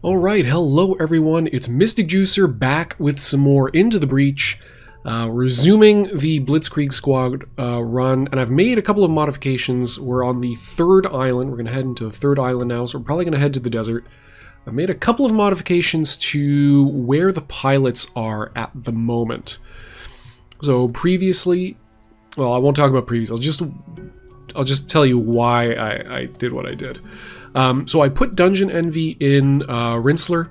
Alright, hello everyone, it's Mystic Juicer back with some more Into the Breach, resuming the Blitzkrieg squad run, and I've made a couple of modifications. We're on the third island, we're going to head into the third island now, so we're probably going to head to the desert. I've made a couple of modifications to where the pilots are at the moment. So previously, well, I won't talk about previous, I'll just tell you why I did what I did. So I put Dungeon Envy in Rinsler.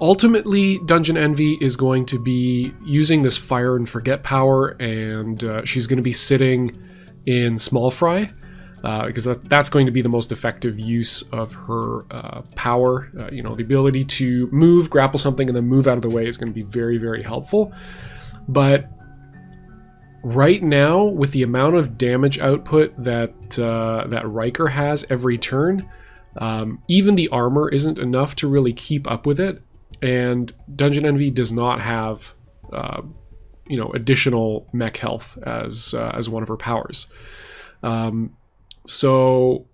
Ultimately, Dungeon Envy is going to be using this Fire and Forget power, and she's going to be sitting in Small Fry, because that's going to be the most effective use of her power. You know, the ability to move, grapple something, and then move out of the way is going to be very, very helpful. But right now, with the amount of damage output that that Riker has every turn, even the armor isn't enough to really keep up with it, and Dungeon Envy does not have, you know, additional mech health as one of her powers. So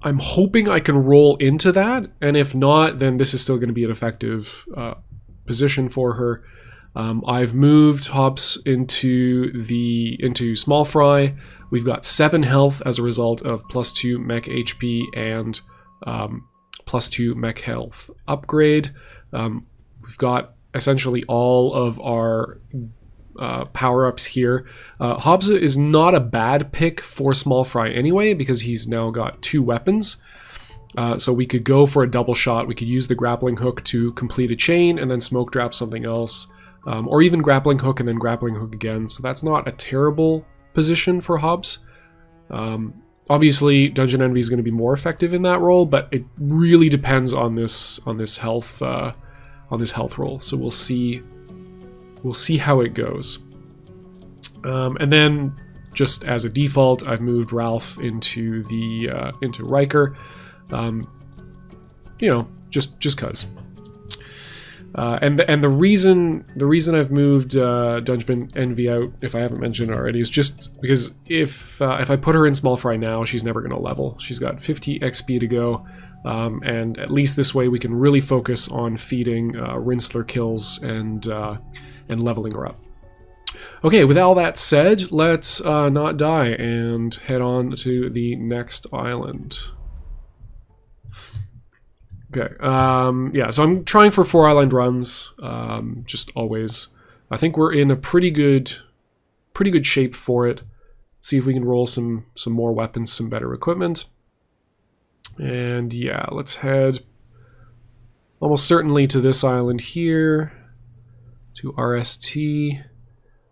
I'm hoping I can roll into that, and if not, then this is still going to be an effective position for her. I've moved Hobbs into Small Fry. We've got 7 health as a result of +2 mech HP and +2 mech health upgrade. We've got essentially all of our power-ups here. Hobbs is not a bad pick for Small Fry anyway, because he's now got 2 weapons. So we could go for a double shot. We could use the grappling hook to complete a chain and then smoke drop something else. Or even grappling hook and then grappling hook again. So that's not a terrible position for Hobbs. Obviously, Dungeon Envy is going to be more effective in that role, but it really depends on this health roll. So we'll see how it goes. And then, just as a default, I've moved Ralph into Riker. You know, just cause. And the reason I've moved Dungeon Envy out, if I haven't mentioned it already, is just because if I put her in Small Fry now, she's never going to level. She's got 50 XP to go, and at least this way we can really focus on feeding Rinsler kills and leveling her up. Okay, with all that said, let's not die and head on to the next island. Okay, yeah, so I'm trying for 4 island runs, just always. I think we're in a pretty good shape for it. See if we can roll some more weapons, some better equipment. And yeah, let's head almost certainly to this island here, to RST.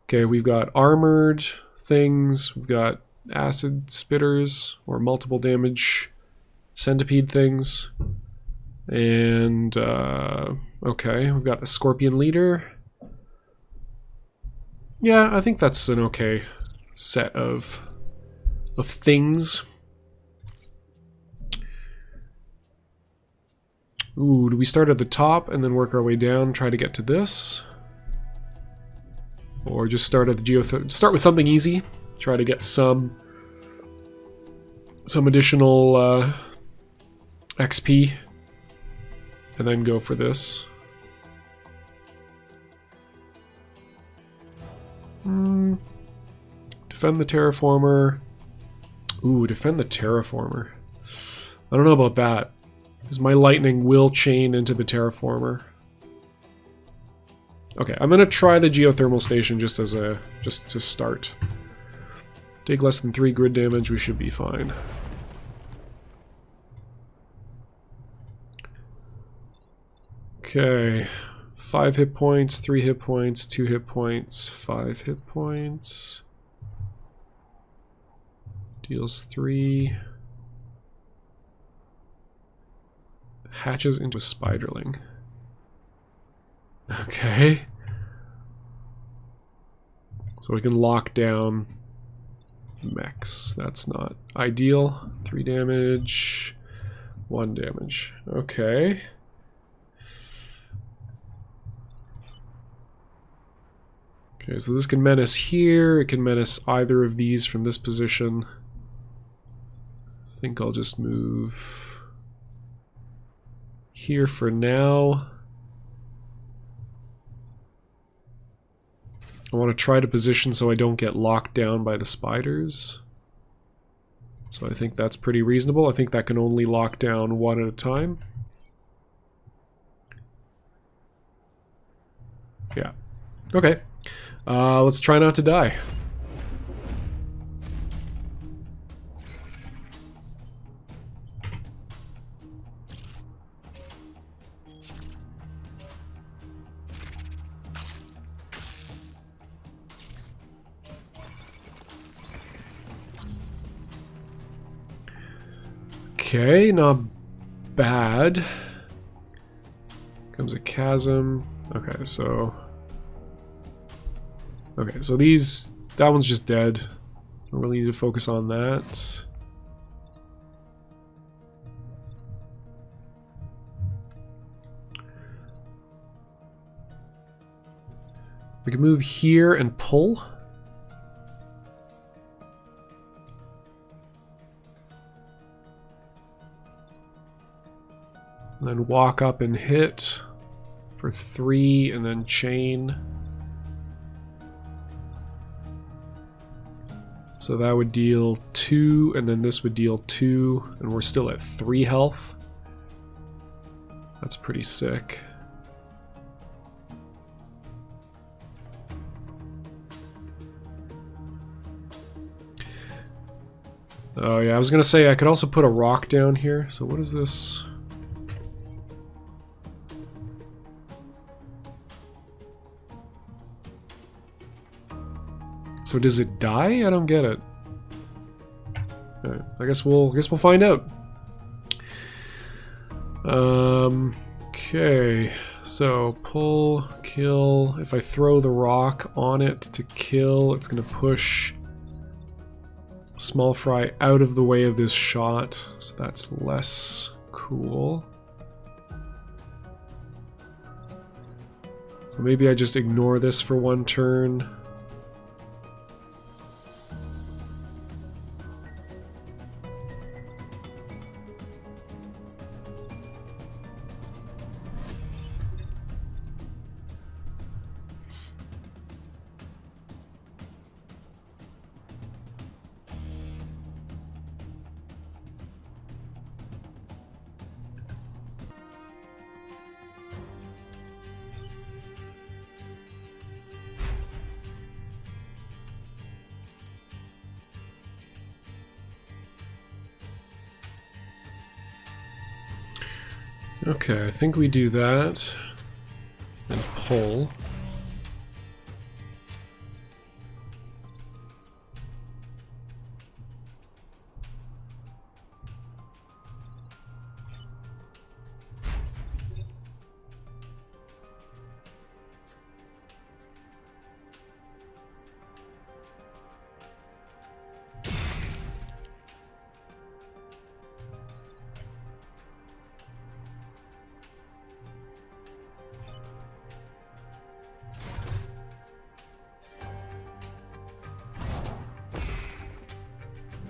Okay, we've got armored things, we've got acid spitters, or multiple damage centipede things. And, okay, we've got a Scorpion Leader. Yeah, I think that's an okay set of things. Ooh, do we start at the top and then work our way down, try to get to this? Or just start at the start with something easy, try to get some additional XP. And then go for this. Defend the terraformer. Ooh, defend the terraformer. I don't know about that, because my lightning will chain into the terraformer. Okay, I'm gonna try the geothermal station just to start. Take less than 3 grid damage, we should be fine. Okay, 5 hit points, 3 hit points, 2 hit points, 5 hit points. Deals 3. Hatches into a spiderling. Okay. So we can lock down mechs. That's not ideal. 3 damage, 1 damage. Okay. Okay, so this can menace here, it can menace either of these from this position. I think I'll just move here for now. I want to try to position so I don't get locked down by the spiders. So I think that's pretty reasonable. I think that can only lock down one at a time. Yeah. Okay. Let's try not to die. Okay, not bad. Comes a chasm. Okay, so these, that one's just dead. Don't really need to focus on that. We can move here and pull. And then walk up and hit for 3 and then chain. So that would deal 2 and then this would deal 2 and we're still at 3 health. That's pretty sick. Oh yeah, I was gonna say I could also put a rock down here. So what is this? So does it die? I don't get it. Right, I guess we'll find out. Okay, so pull, kill. If I throw the rock on it to kill, it's gonna push Small Fry out of the way of this shot, so that's less cool. So maybe I just ignore this for one turn. Okay, I think we do that and pull.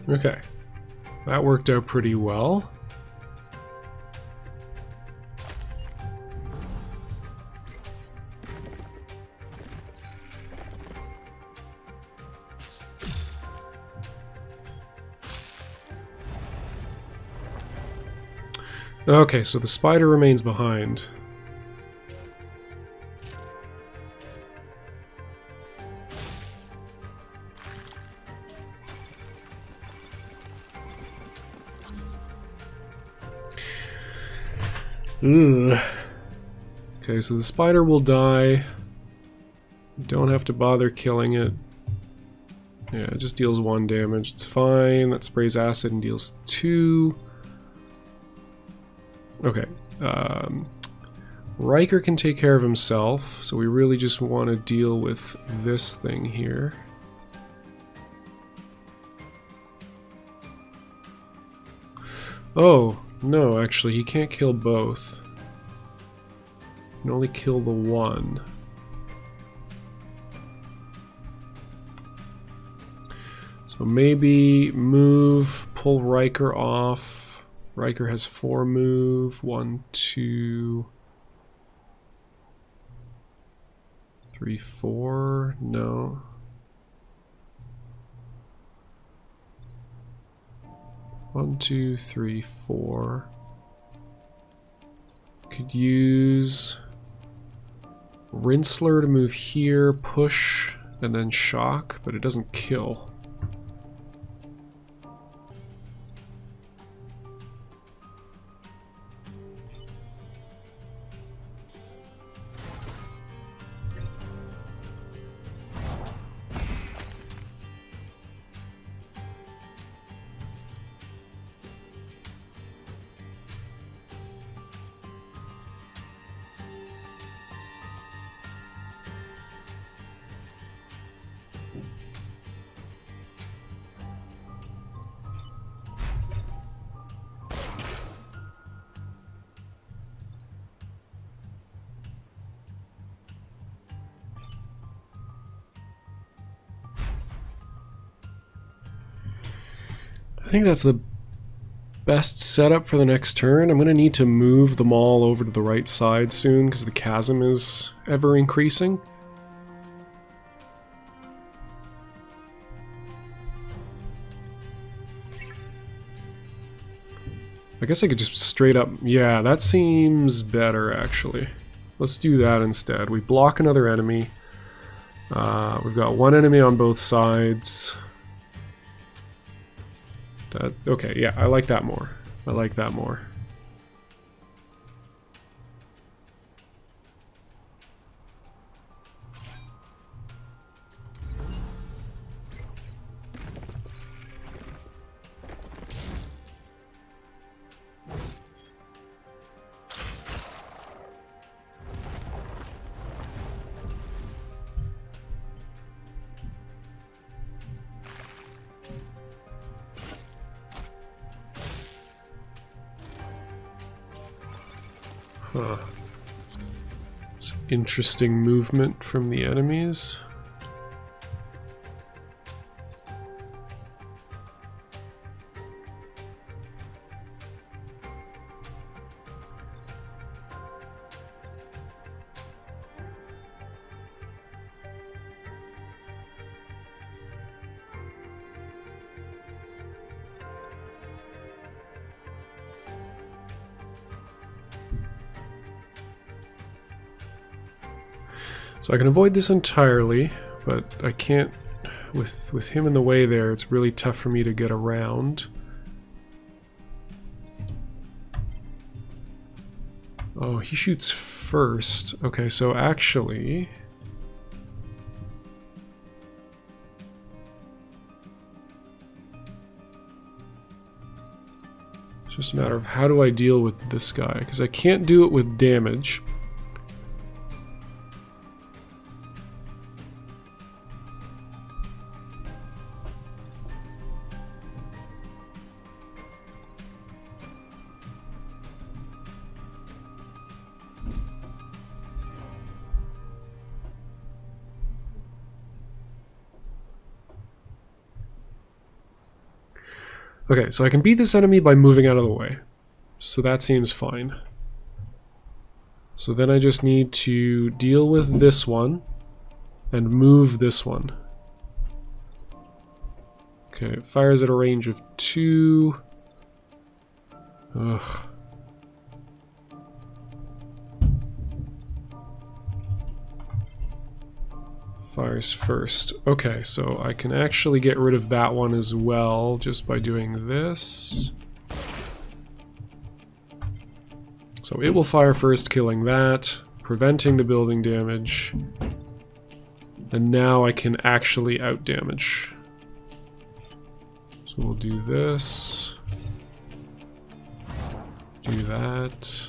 Okay, that worked out pretty well. Okay, so the spider remains behind. Ugh. Okay, so the spider will die. Don't have to bother killing it. Yeah, it just deals 1 damage. It's fine. That sprays acid and deals 2. Okay. Riker can take care of himself, so we really just want to deal with this thing here. Oh, no, actually, he can't kill both. He can only kill the one. So maybe move, pull Riker off. Riker has 4 move. 1, 2, 3, 4. No. One, 2, 3, 4. Could use Rinsler to move here, push, and then shock, but it doesn't kill. I think that's the best setup for the next turn. I'm going to need to move them all over to the right side soon because the chasm is ever increasing. I guess I could just straight up... Yeah, that seems better actually. Let's do that instead. We block another enemy. We've got one enemy on both sides. Okay, yeah, I like that more. I like that more. Huh. It's interesting movement from the enemies. So I can avoid this entirely, but I can't, with him in the way there, it's really tough for me to get around. Oh, he shoots first. Okay, so actually... it's just a matter of how do I deal with this guy, because I can't do it with damage. Okay, so I can beat this enemy by moving out of the way. So that seems fine. So then I just need to deal with this one and move this one. Okay, it fires at a range of 2. Ugh. Fires first. Okay, so I can actually get rid of that one as well just by doing this. So it will fire first, killing that, preventing the building damage. And now I can actually outdamage. So we'll do this. Do that.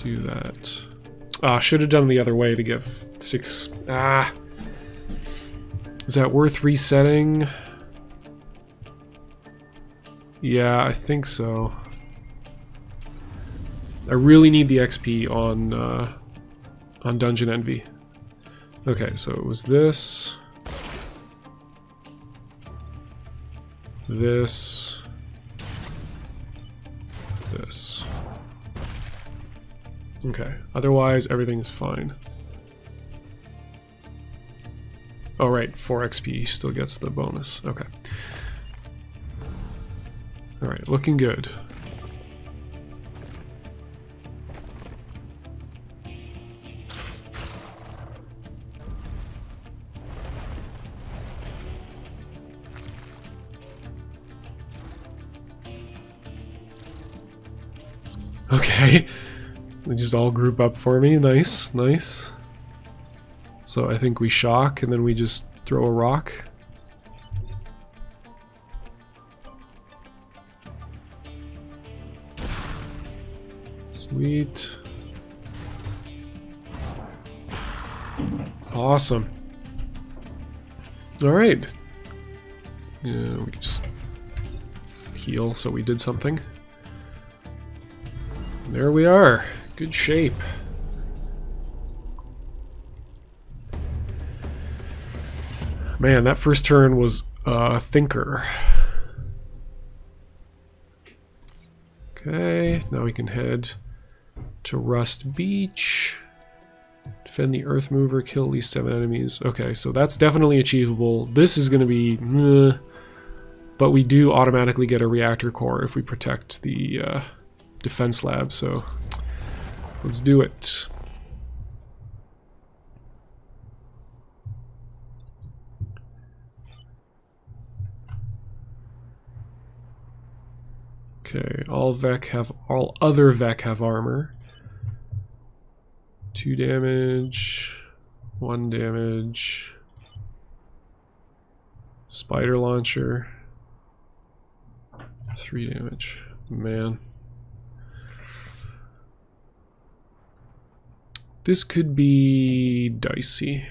Do that. Ah, should have done the other way to give 6. Ah. Is that worth resetting? Yeah, I think so. I really need the XP on Dungeon Envy. Okay, so it was this. This. this. Okay, otherwise everything is fine. Oh right, 4 XP still gets the bonus. Okay. Alright, looking good. Okay, they just all group up for me. Nice, nice. So I think we shock and then we just throw a rock. Sweet. Awesome. Alright. Yeah, we can just heal so we did something. There we are. Good shape. Man, that first turn was a thinker. Okay, now we can head to Rust Beach. Defend the Earth Mover, kill at least 7 enemies. Okay, so that's definitely achievable. This is going to be... but we do automatically get a reactor core if we protect the defense lab, so let's do it. Okay, all other Vec have armor. 2 damage, 1 damage. Spider launcher. 3 damage. Man. This could be dicey.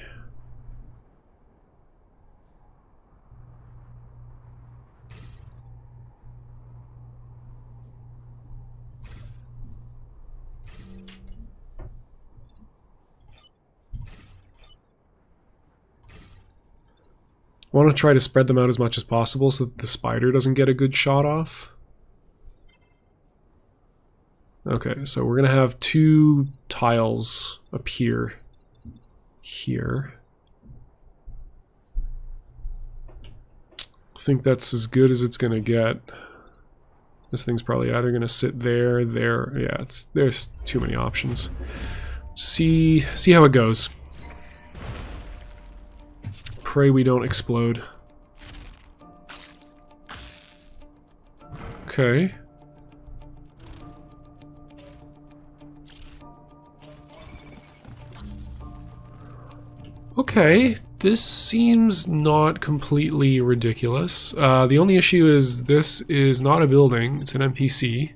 I want to try to spread them out as much as possible so that the spider doesn't get a good shot off. Okay, so we're going to have 2 tiles appear here. I think that's as good as it's going to get. This thing's probably either going to sit there, there. Yeah, there's too many options. See how it goes. Pray we don't explode. Okay. Okay, this seems not completely ridiculous. The only issue is this is not a building, it's an NPC.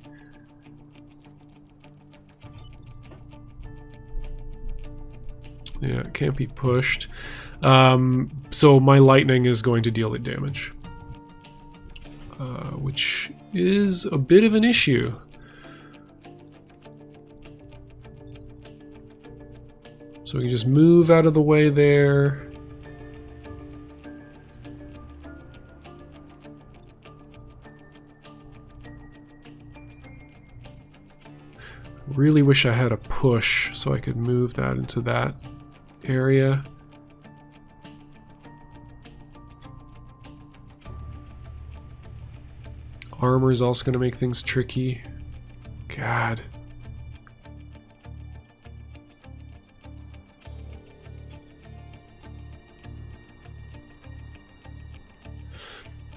Yeah, it can't be pushed. So my lightning is going to deal it damage. Which is a bit of an issue. So we can just move out of the way there. Really wish I had a push so I could move that into that area. Armor is also going to make things tricky. God.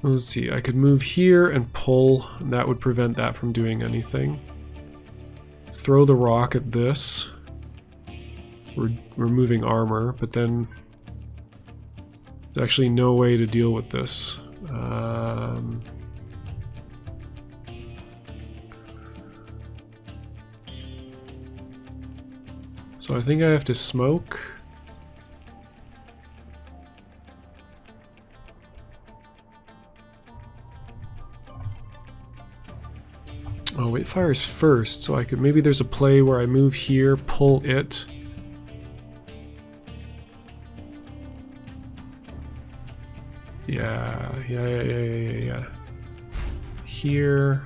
Let's see, I could move here and pull, and that would prevent that from doing anything. Throw the rock at this. We're removing armor, but then there's actually no way to deal with this. So I think I have to smoke. Oh, it fires first, so I could, maybe there's a play where I move here, pull it. Yeah. Here.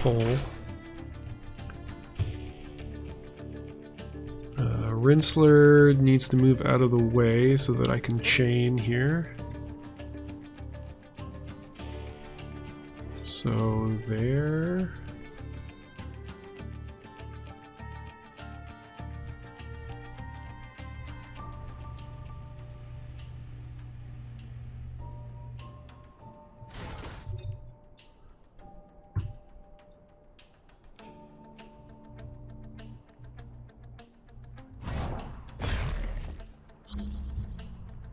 pull. Rinsler needs to move out of the way so that I can chain here. So there.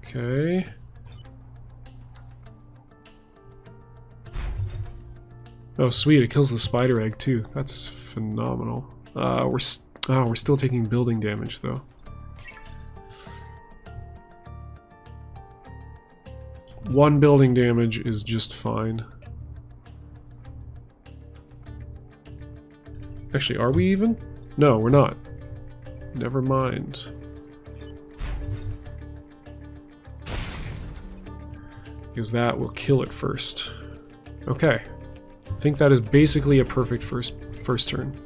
Okay. Oh, sweet! It kills the spider egg too. That's phenomenal. We're still taking building damage though. One building damage is just fine. Actually, are we even? No, we're not. Never mind. Because that will kill it first. Okay. I think that is basically a perfect first turn.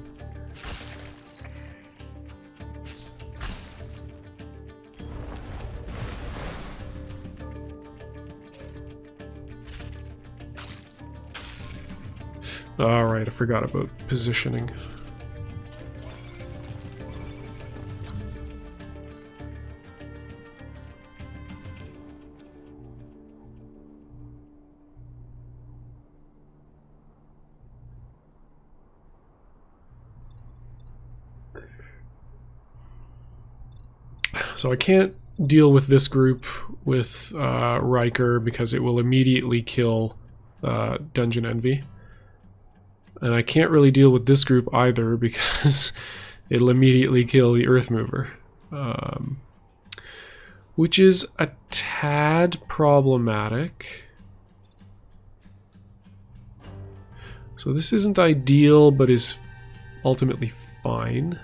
Alright, I forgot about positioning. So I can't deal with this group with Riker because it will immediately kill Dungeon Envy. And I can't really deal with this group either because it'll immediately kill the Earth Mover. Which is a tad problematic. So this isn't ideal, but is ultimately fine.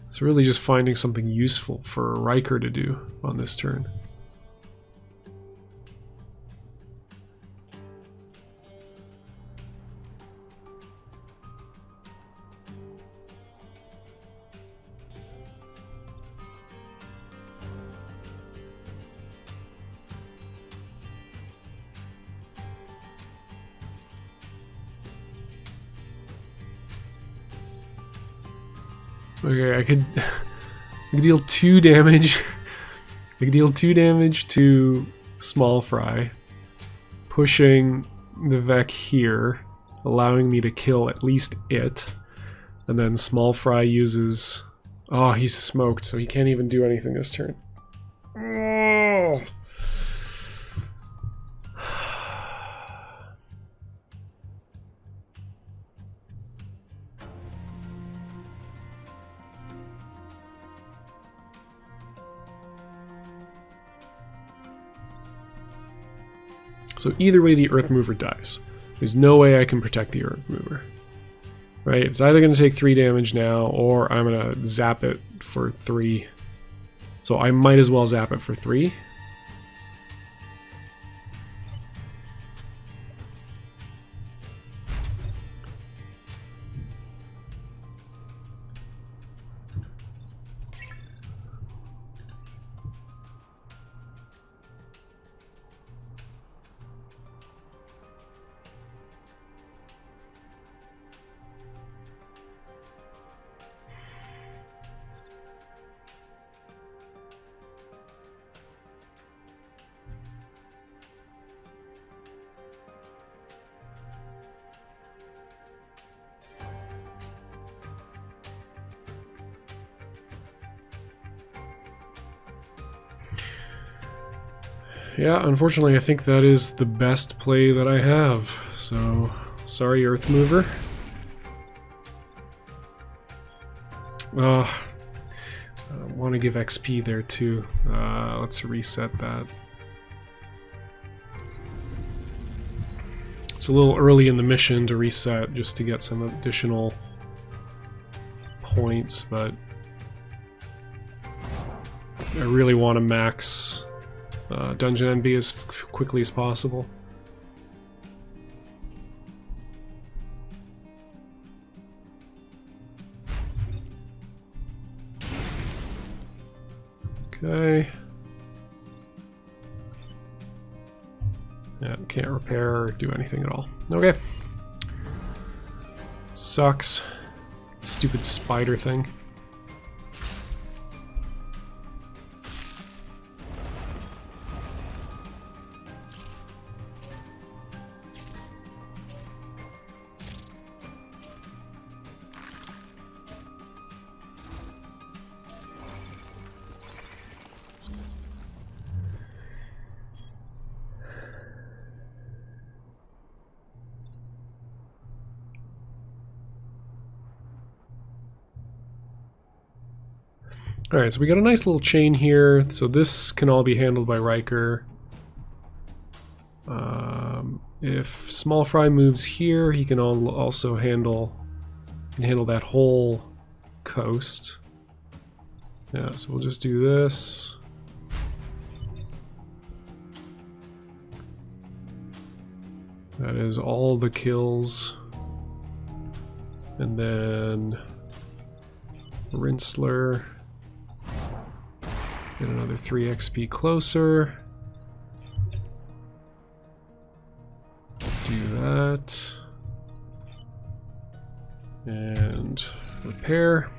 It's really just finding something useful for Riker to do on this turn. Okay, I could deal 2 damage. I could deal 2 damage to Small Fry, pushing the Vec here, allowing me to kill at least it. And then Small Fry uses... Oh, he's smoked, so he can't even do anything this turn. Oh. So either way, the Earth Mover dies. There's no way I can protect the Earth Mover. Right? It's either going to take 3 damage now, or I'm going to zap it for 3. So I might as well zap it for 3. Yeah, unfortunately, I think that is the best play that I have. So, sorry, Earth Mover. I want to give XP there too. Let's reset that. It's a little early in the mission to reset just to get some additional points, but I really want to max Dungeon Envy as quickly as possible. Okay. Yeah, can't repair or do anything at all. Okay. Sucks. Stupid spider thing. Alright, so we got a nice little chain here. So this can all be handled by Riker. If Small Fry moves here, he can also handle that whole coast. Yeah, so we'll just do this. That is all the kills. And then Rinsler. Get another 3 XP closer. Do that. And repair.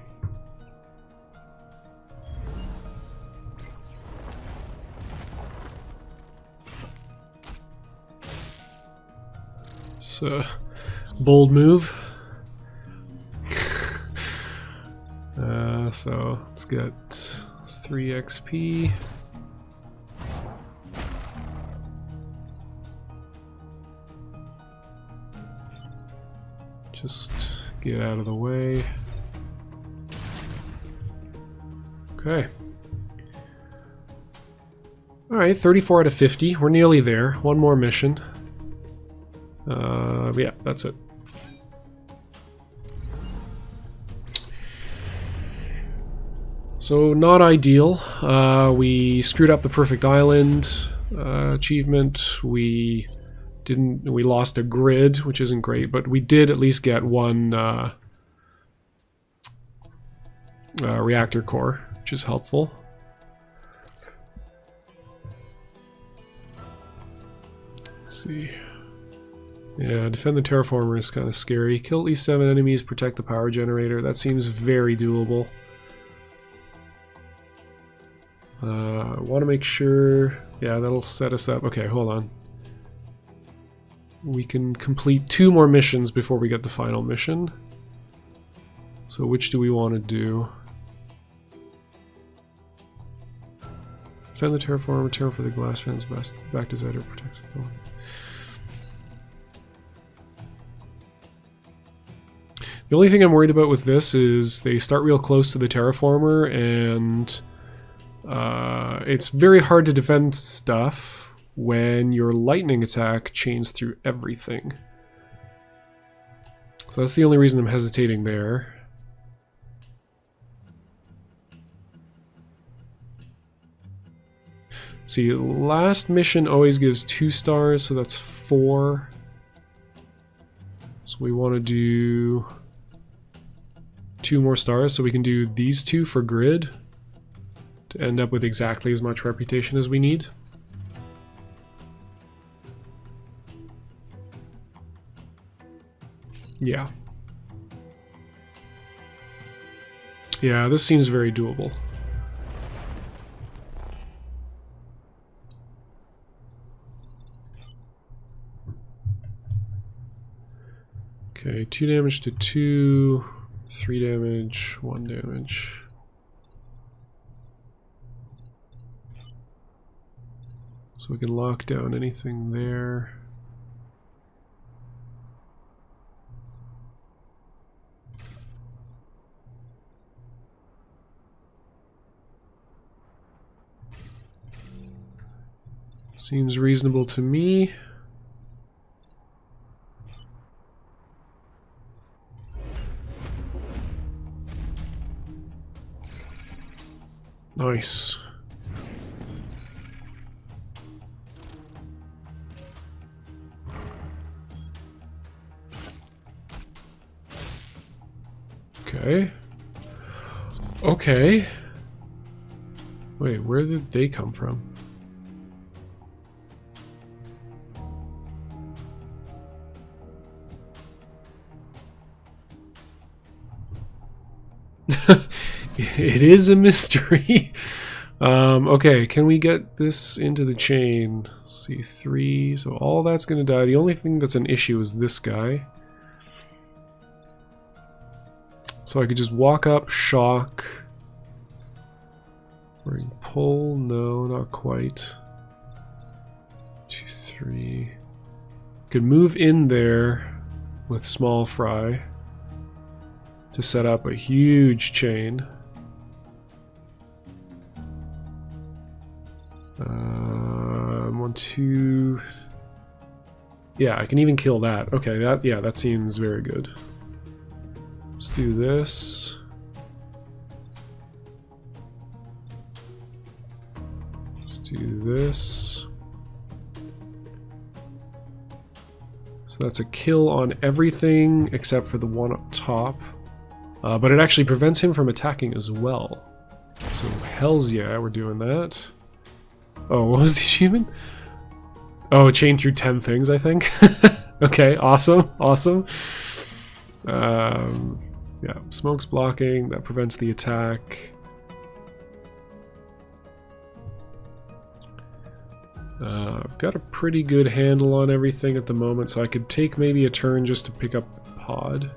It's a bold move. So let's get 3 XP. Just get out of the way. Okay. Alright, 34 out of 50. We're nearly there. One more mission. Yeah, that's it. So, not ideal. We screwed up the Perfect Island achievement. We lost a grid, which isn't great, but we did at least get one reactor core, which is helpful. Let's see. Yeah, defend the terraformer is kind of scary. Kill at least 7 enemies, protect the power generator. That seems very doable. Want to make sure... Yeah, that'll set us up. Okay, hold on. We can complete 2 more missions before we get the final mission. So which do we want to do? Defend the terraformer, return for the glass fence, back to Zeta, protect. Oh. The only thing I'm worried about with this is they start real close to the terraformer, and it's very hard to defend stuff when your lightning attack chains through everything. So that's the only reason I'm hesitating there. See, last mission always gives 2 stars, so that's 4. So we want to do 2 more stars, so we can do these 2 for grid to end up with exactly as much reputation as we need. Yeah. Yeah, this seems very doable. Okay, 2 damage to 2, 3 damage, 1 damage. So we can lock down anything there. Seems reasonable to me. Nice. Okay. Okay. Wait, where did they come from? It is a mystery. Okay, can we get this into the chain? Let's see, 3. So all that's going to die. The only thing that's an issue is this guy. So I could just walk up, shock. Ring pull, no, not quite. 2, 3. Could move in there with small fry to set up a huge chain. 1, 2. Yeah, I can even kill that. Okay, that seems very good. Let's do this. Let's do this. So that's a kill on everything except for the one up top. But it actually prevents him from attacking as well. So hells yeah, we're doing that. Oh, what was the achievement? Oh, chain through 10 things, I think. Okay, awesome, awesome. Yeah, smoke's blocking, that prevents the attack. I've got a pretty good handle on everything at the moment, so I could take maybe a turn just to pick up the pod.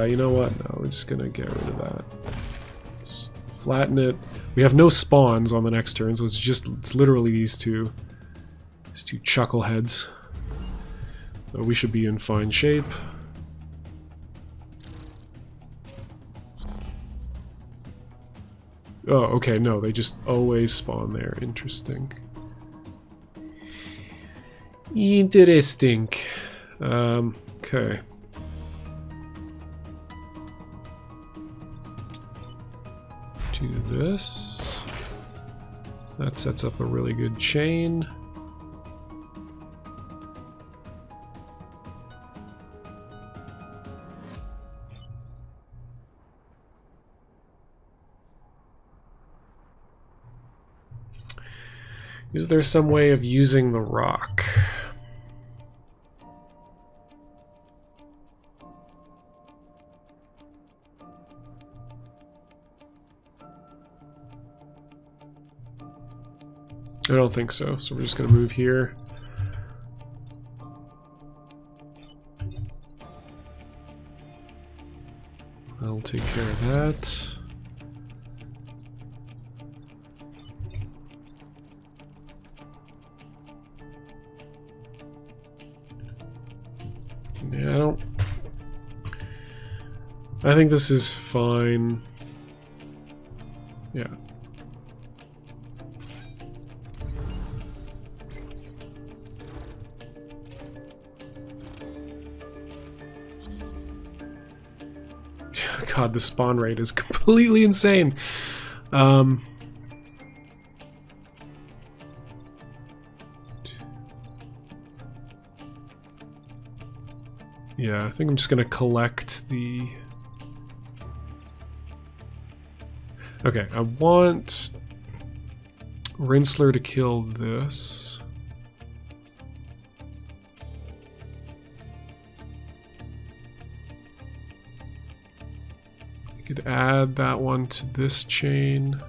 You know what? No, we're just gonna get rid of that. Just flatten it. We have no spawns on the next turn, so it's literally these two chuckleheads. So we should be in fine shape. Oh, okay, no, they just always spawn there. Interesting. Interesting. Okay. Do this. That sets up a really good chain. Is there some way of using the rock? I don't think so, so we're just going to move here. I'll take care of that. Yeah, I think this is fine. Yeah. God, the spawn rate is completely insane. Yeah, I think I'm just gonna collect the... Okay, I want Rinsler to kill this. I could add that one to this chain.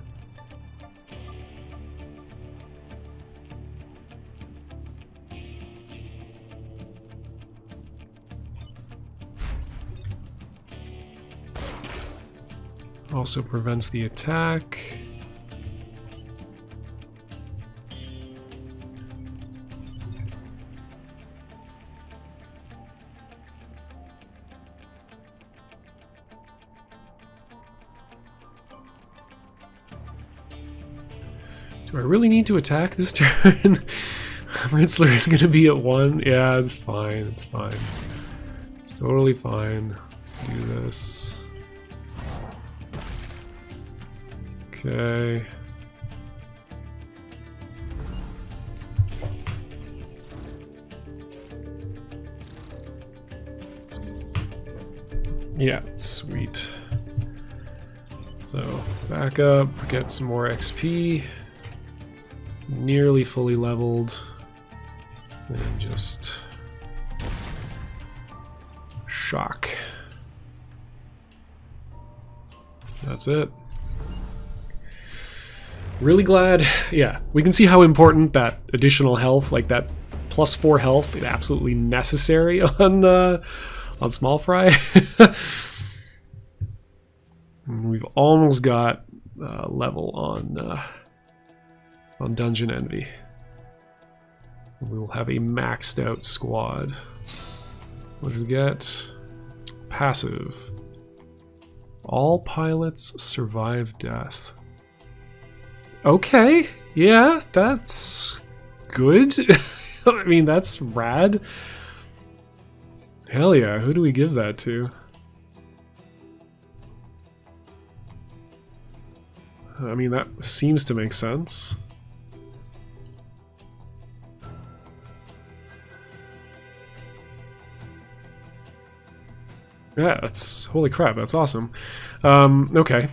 Also prevents the attack. Do I really need to attack this turn? Rinsler is going to be at 1. Yeah, it's fine. It's fine. It's totally fine. Do this. Okay. Yeah, sweet. So, back up, get some more XP. Nearly fully leveled. And just... shock. That's it. Really glad, yeah, we can see how important that additional health, like that +4 health, is absolutely necessary on small fry. We've almost got level on Dungeon Envy. We will have a maxed out squad. What did we get? Passive. All pilots survive death. Okay, yeah, that's good. I mean, that's rad. Hell yeah, who do we give that to? I mean, that seems to make sense. Yeah, that's... holy crap, that's awesome. Okay.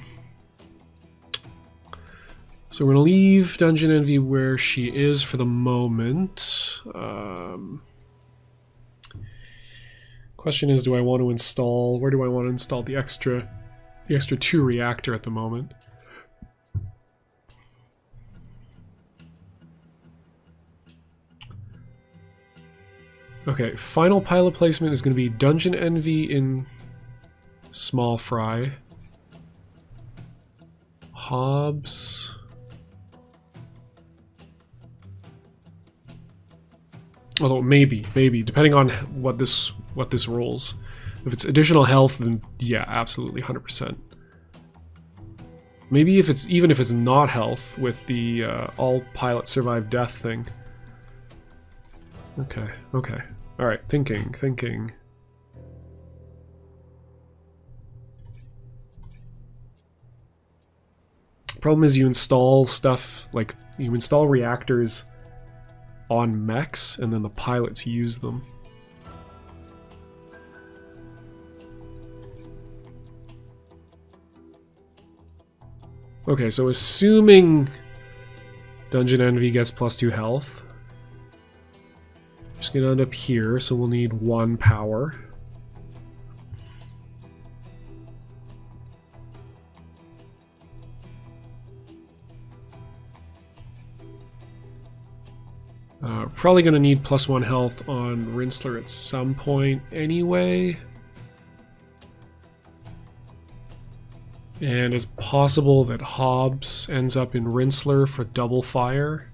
So we're going to leave Dungeon Envy where she is for the moment. Question is, do I want to install... where do I want to install the extra 2 reactor at the moment? Okay, final pilot placement is going to be Dungeon Envy in Small Fry. Hobbs... although maybe, depending on what this rolls. If it's additional health, then yeah, absolutely, 100%. Maybe if it's even if it's not health with the all pilot survive death thing. Okay. All right, thinking. Problem is, you install stuff like you install reactors on mechs, and then the pilots use them. Okay, so assuming Dungeon Envy gets +2 health, just gonna end up here, so we'll need 1 power. Probably going to need +1 health on Rinsler at some point anyway. And it's possible that Hobbs ends up in Rinsler for double fire.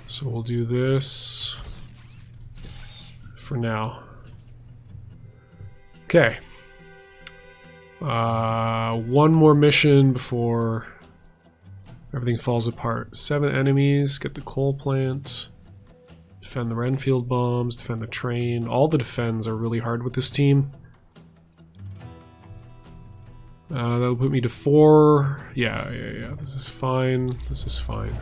So we'll do this for now. Okay. One more mission before everything falls apart. 7 enemies, get the coal plant, defend the Renfield bombs, defend the train. All the defends are really hard with this team. That'll put me to 4. Yeah. This is fine.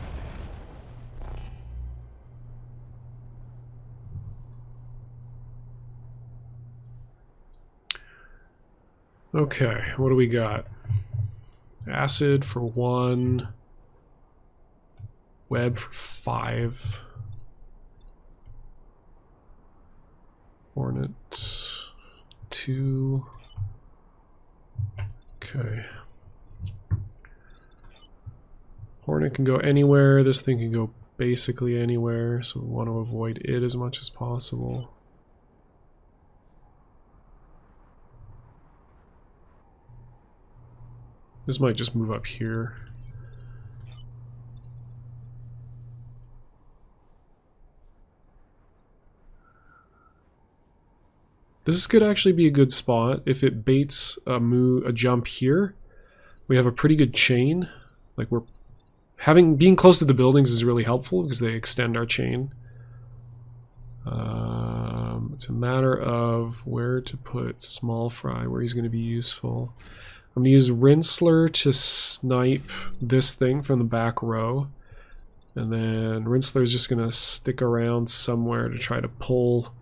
Okay, what do we got? Acid for 1. Web for 5. Hornet 2. Okay. Hornet can go anywhere. This thing can go basically anywhere, so we want to avoid it as much as possible. This might just move up here. This could actually be a good spot. If it baits a jump here, we have a pretty good chain. Like being close to the buildings is really helpful because they extend our chain. It's a matter of where to put Small Fry, where he's going to be useful. I'm going to use Rinsler to snipe this thing from the back row. And then Rinsler is just going to stick around somewhere to try to pull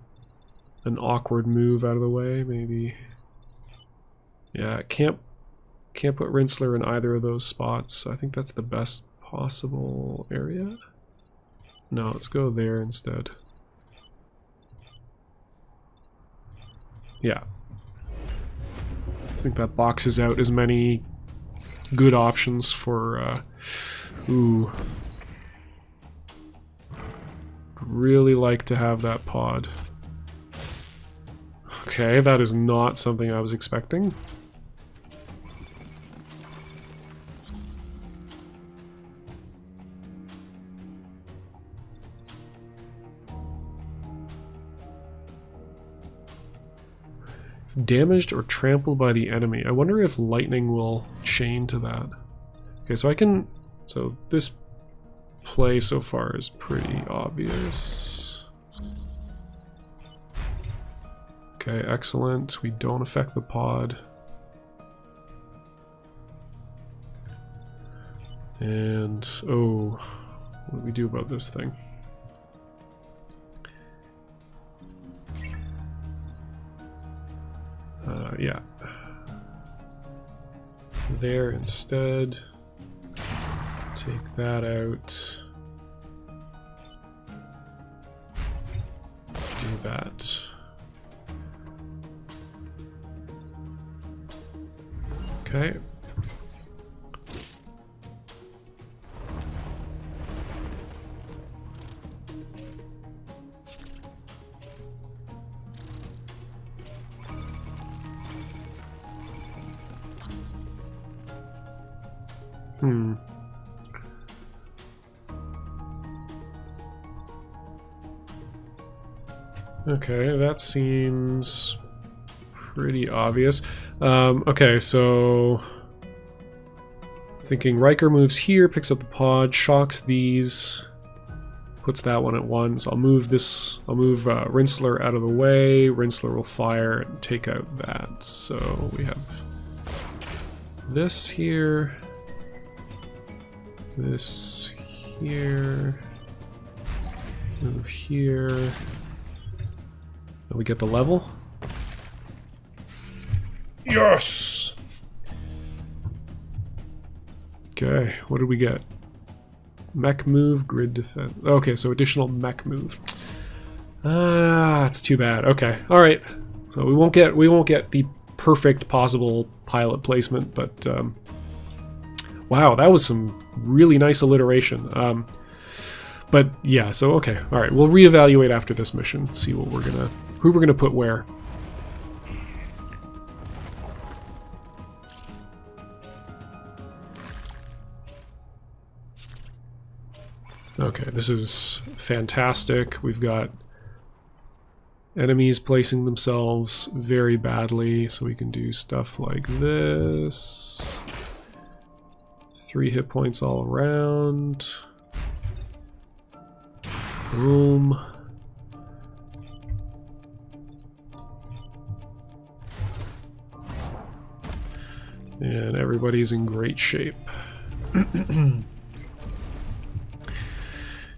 an awkward move out of the way, maybe. Yeah, can't put Rinsler in either of those spots. So I think that's the best possible area. No, let's go there instead. Yeah. I think that boxes out as many good options for, ooh. Really like to have that pod. Okay, that is not something I was expecting. Damaged or trampled by the enemy. I wonder if lightning will chain to that. Okay, so I can... So this play so far is pretty obvious. Okay, excellent. We don't affect the pod. And, oh, what do we do about this thing? Yeah. There instead. Take that out. Do that. Okay. Okay, that seems pretty obvious. Okay, so thinking Riker moves here, picks up the pod, shocks these, puts that one at 1. So I'll move this. I'll move Rinsler out of the way. Rinsler will fire and take out that. So we have this here, this here, move here. We get the level. Yes! Okay, what did we get? Mech move, grid defense. Okay, so additional mech move. Ah, it's too bad. Okay, all right. So we won't get the perfect possible pilot placement, but wow, that was some really nice alliteration. But yeah, so okay, all right. We'll reevaluate after this mission, see what who we're gonna put where. Okay, this is fantastic. We've got enemies placing themselves very badly, so we can do stuff like this. 3 hit points all around. Boom. And everybody's in great shape.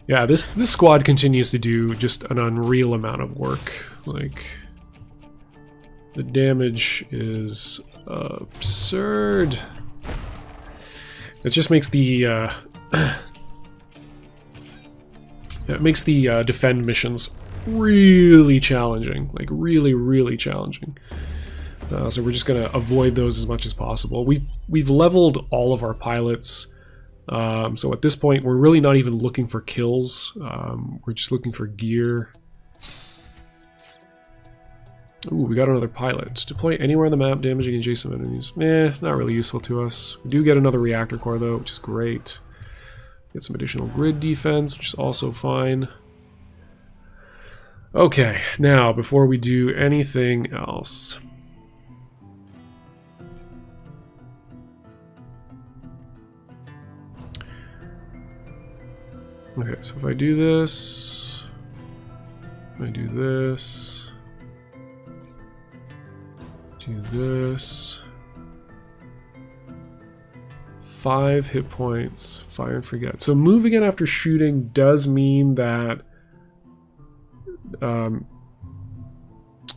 Yeah, this squad continues to do just an unreal amount of work. Like, the damage is absurd. It just makes the it makes the defend missions really challenging, like really challenging. So we're just gonna avoid those as much as possible. We've leveled all of our pilots, so at this point we're really not even looking for kills. We're just looking for gear. Ooh, we got another pilot. Just deploy anywhere on the map, damaging adjacent enemies. Not really useful to us. We do get another reactor core though, which is great. Get some additional grid defense, which is also fine. Okay, now before we do anything else, okay, so if I do this, I do this, do this, 5 hit points, fire and forget. So moving in after shooting does mean that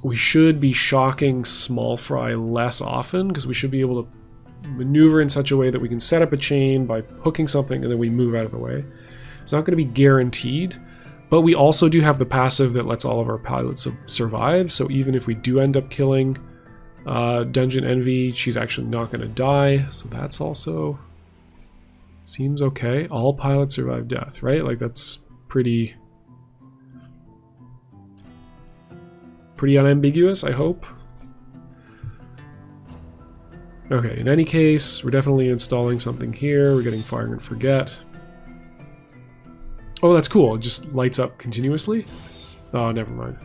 we should be shocking small fry less often, because we should be able to maneuver in such a way that we can set up a chain by hooking something and then we move out of the way. It's not going to be guaranteed, but we also do have the passive that lets all of our pilots survive, so even if we do end up killing Dungeon Envy, she's actually not going to die, so that's also seems okay. All pilots survive death, right? Like, that's pretty unambiguous, I hope. Okay, in any case, we're definitely installing something here. We're getting fire and forget. Oh, that's cool. It just lights up continuously. Oh, never mind.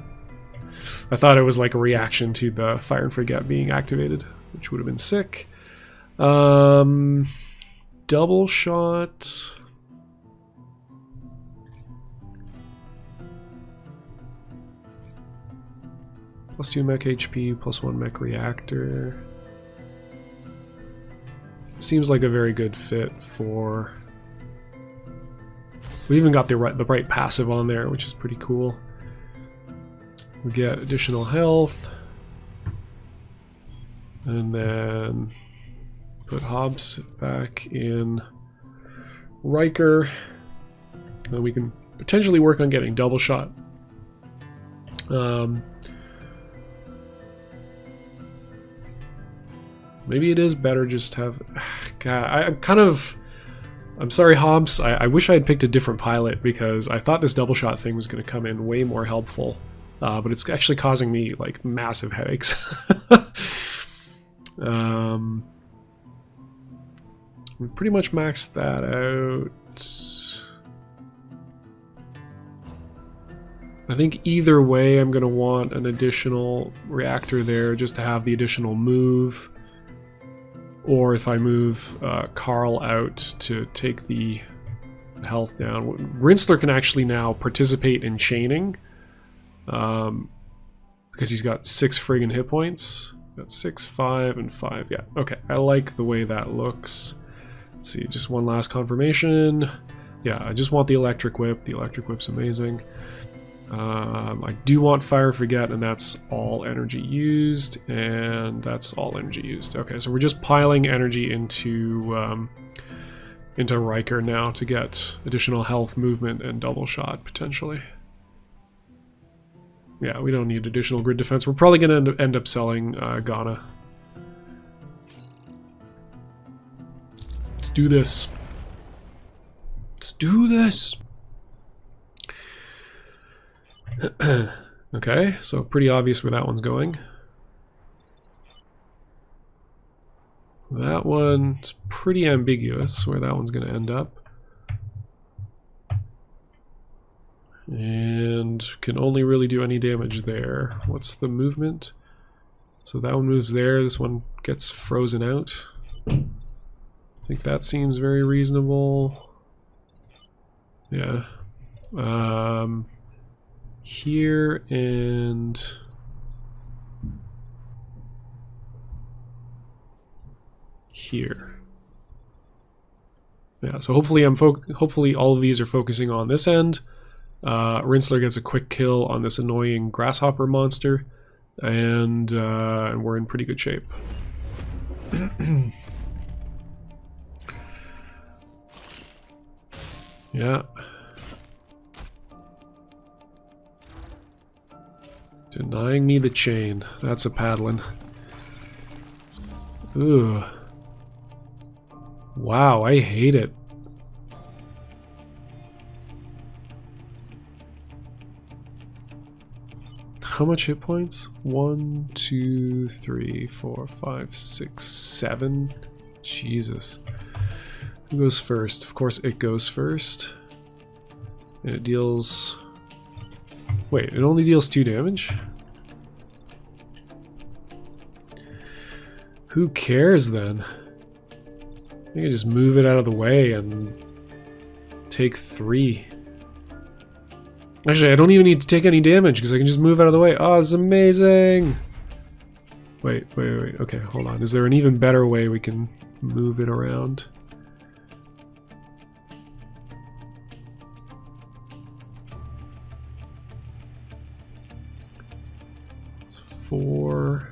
I thought it was like a reaction to the fire and forget being activated, which would have been sick. Double shot. +2 mech HP, +1 mech reactor. Seems like a very good fit for... We even got the right passive on there, which is pretty cool. We get additional health. And then put Hobbs back in Riker. And we can potentially work on getting double shot. Maybe it is better just to have... God, I'm sorry, Hobbs. I wish I had picked a different pilot, because I thought this double shot thing was going to come in way more helpful. But it's actually causing me, like, massive headaches. We pretty much maxed that out. I think either way I'm going to want an additional reactor there just to have the additional move. Or if I move Carl out to take the health down. Rinsler can actually now participate in chaining. Because he's got 6 friggin' hit points. Got 6, 5, and 5. Yeah, okay. I like the way that looks. Let's see, just one last confirmation. Yeah, I just want the electric whip. The electric whip's amazing. I do want fire forget, and that's all energy used, and that's all energy used. Okay, so we're just piling energy into Riker now to get additional health, movement, and double shot potentially. Yeah, we don't need additional grid defense. We're probably going to end up selling Ghana. Let's do this. Let's do this. Okay, so pretty obvious where that one's going. That one's pretty ambiguous where that one's going to end up. And can only really do any damage there. What's the movement? So that one moves there, this one gets frozen out. I think that seems very reasonable. Yeah. Here and here. Yeah, so hopefully hopefully all of these are focusing on this end. Rinsler gets a quick kill on this annoying grasshopper monster, and we're in pretty good shape. Yeah. Denying me the chain. That's a paddling. Ooh. Wow, I hate it. How much hit points? 1, 2, 3, 4, 5, 6, 7. Jesus. Who goes first? Of course, it goes first. And it deals... Wait, it only deals 2 damage? Who cares then? I can just move it out of the way and take 3. Actually, I don't even need to take any damage because I can just move out of the way. Oh, it's amazing! Wait. Okay, hold on. Is there an even better way we can move it around? 4.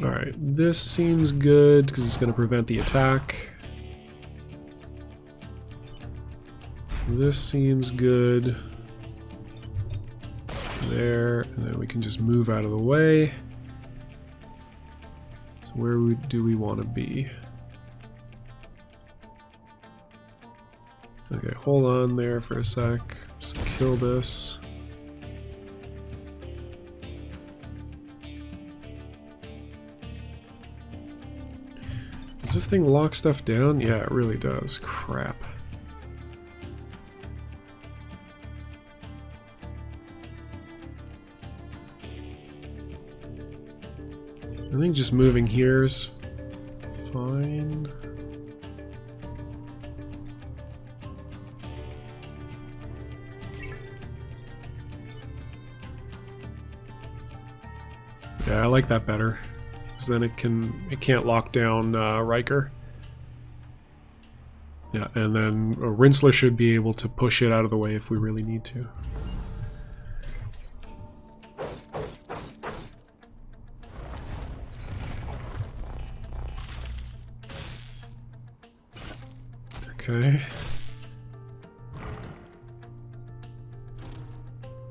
Alright, this seems good because it's going to prevent the attack. This seems good. There, and then we can just move out of the way. So where do we want to be? Okay, hold on there for a sec. Just kill this. Does this thing lock stuff down? Yeah, it really does. Crap. I think just moving here is fine. Yeah, I like that better. Because then it can't lock down Riker. Yeah, and then Rinsler should be able to push it out of the way if we really need to. Okay.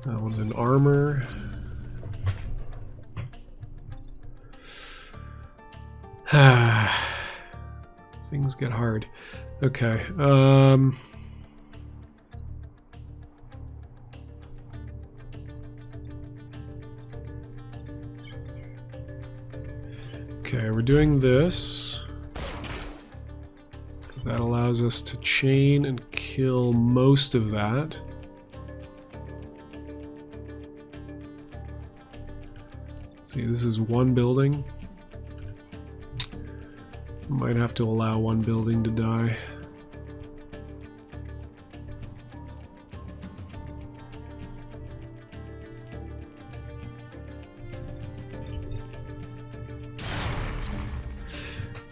That one's in armor. Things get hard. Okay. Okay, we're doing this. That allows us to chain and kill most of that. See, this is one building. Might have to allow one building to die.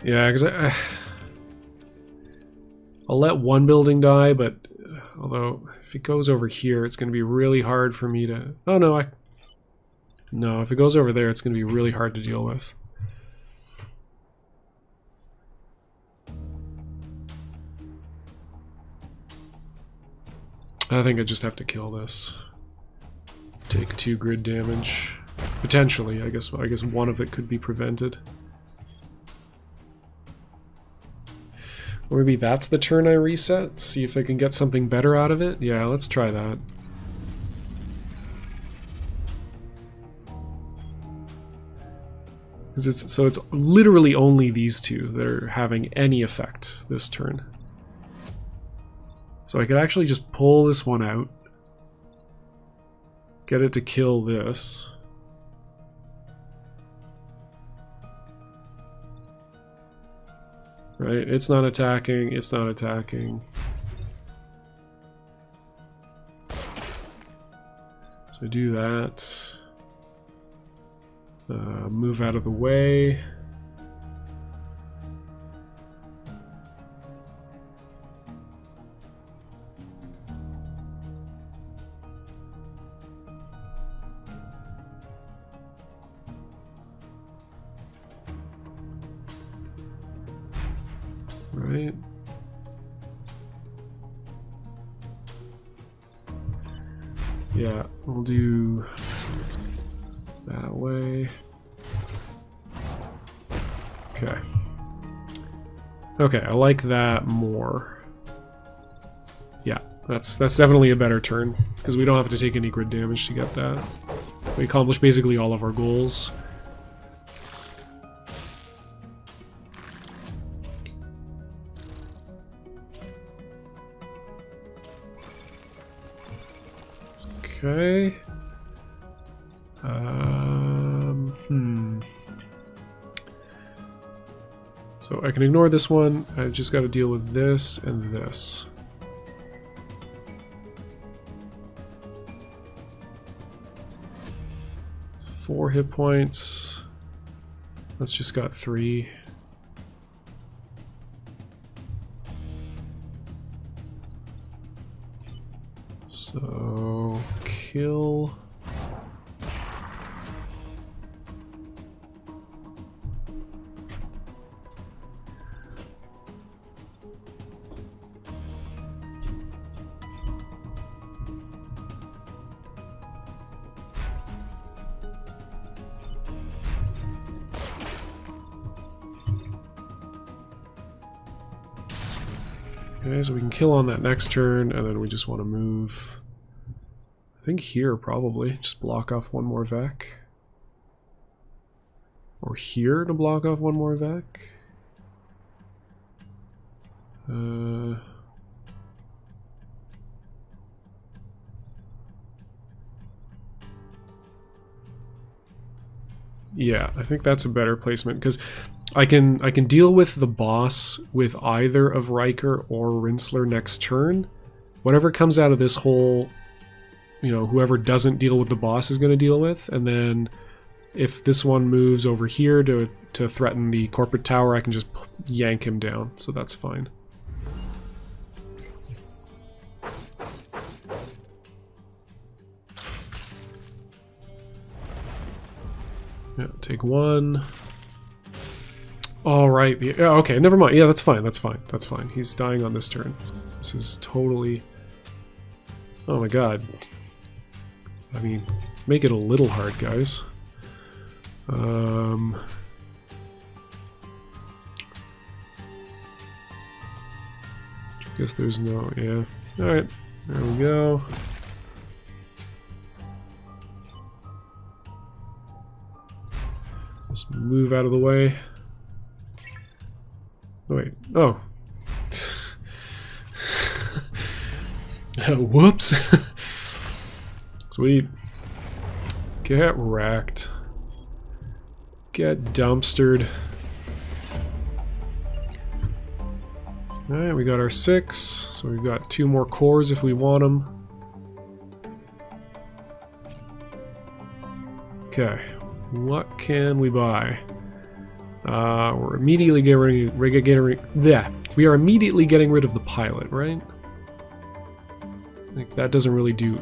Yeah, because I'll let one building die, but although if it goes over here, it's going to be really hard for me to... Oh no, no, if it goes over there, it's going to be really hard to deal with. I think I just have to kill this. Take 2 grid damage. Potentially, I guess one of it could be prevented. Or maybe that's the turn I reset? See if I can get something better out of it? Yeah, let's try that. So it's literally only these two that are having any effect this turn. So I could actually just pull this one out. Get it to kill this. Right, it's not attacking, it's not attacking. So do that. Move out of the way. Right. Yeah, we'll do that way. Okay. Okay, I like that more. Yeah, that's definitely a better turn, because we don't have to take any grid damage to get that. We accomplish basically all of our goals. Okay. So I can ignore this one. I just got to deal with this and this. 4 hit points. That's just got 3. So, kill. Okay, so we can kill on that next turn, and then we just want to move, I think here probably, just block off 1 more Vec. Or here to block off 1 more Vec. Yeah, I think that's a better placement, because I can deal with the boss with either of Riker or Rinsler next turn. Whatever comes out of this hole, you know, whoever doesn't deal with the boss is going to deal with. And then if this one moves over here to threaten the corporate tower, I can just yank him down. So that's fine. Yeah, take 1. All right. Yeah, okay, never mind. Yeah, that's fine. That's fine. That's fine. He's dying on this turn. This is totally... Oh my god. I mean, make it a little hard, guys. Guess there's no... Yeah. Alright. There we go. Just move out of the way. Oh, wait. Oh. Whoops. Sweet. Get wrecked. Get dumpstered. Alright, we got our 6. So we've got 2 more cores if we want them. Okay. What can we buy? We're immediately we are immediately getting rid of the pilot, right? Like, that doesn't really do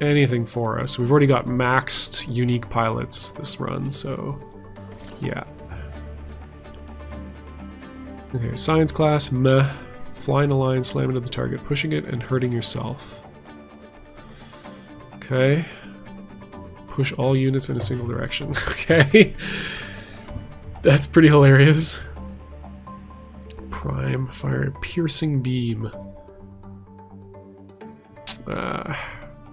anything for us. We've already got maxed unique pilots this run, so yeah. Okay, science class, meh. Flying a line, slam into the target, pushing it, and hurting yourself. Okay. Push all units in a single direction. Okay. That's pretty hilarious. Prime, fire a piercing beam.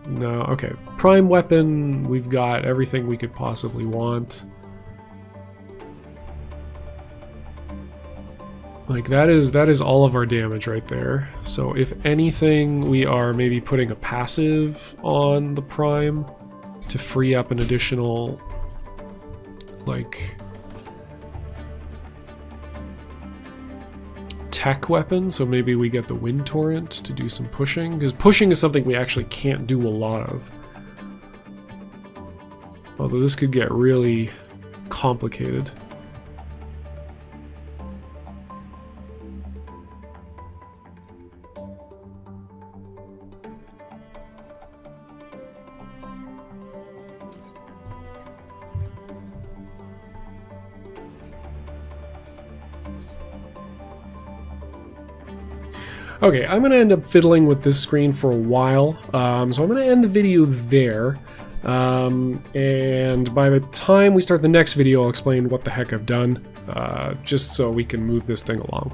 No, okay. Prime weapon, we've got everything we could possibly want. Like, that is all of our damage right there. So if anything, we are maybe putting a passive on the Prime to free up an additional, like, tech weapon. So maybe we get the Wind Torrent to do some pushing, because pushing is something we actually can't do a lot of. Although this could get really complicated. Okay, I'm going to end up fiddling with this screen for a while, so I'm going to end the video there, and by the time we start the next video, I'll explain what the heck I've done, just so we can move this thing along.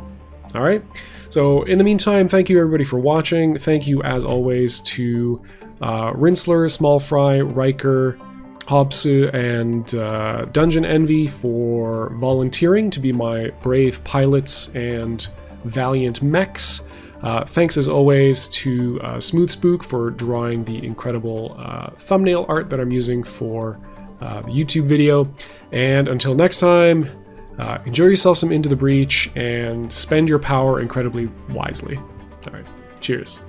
Alright, so in the meantime, thank you everybody for watching. Thank you, as always, to Rinsler, Small Fry, Riker, Hobsu, and Dungeon Envy for volunteering to be my brave pilots and valiant mechs. Thanks as always to Smooth Spook for drawing the incredible thumbnail art that I'm using for the YouTube video. And until next time, enjoy yourself some Into the Breach and spend your power incredibly wisely. Alright, cheers.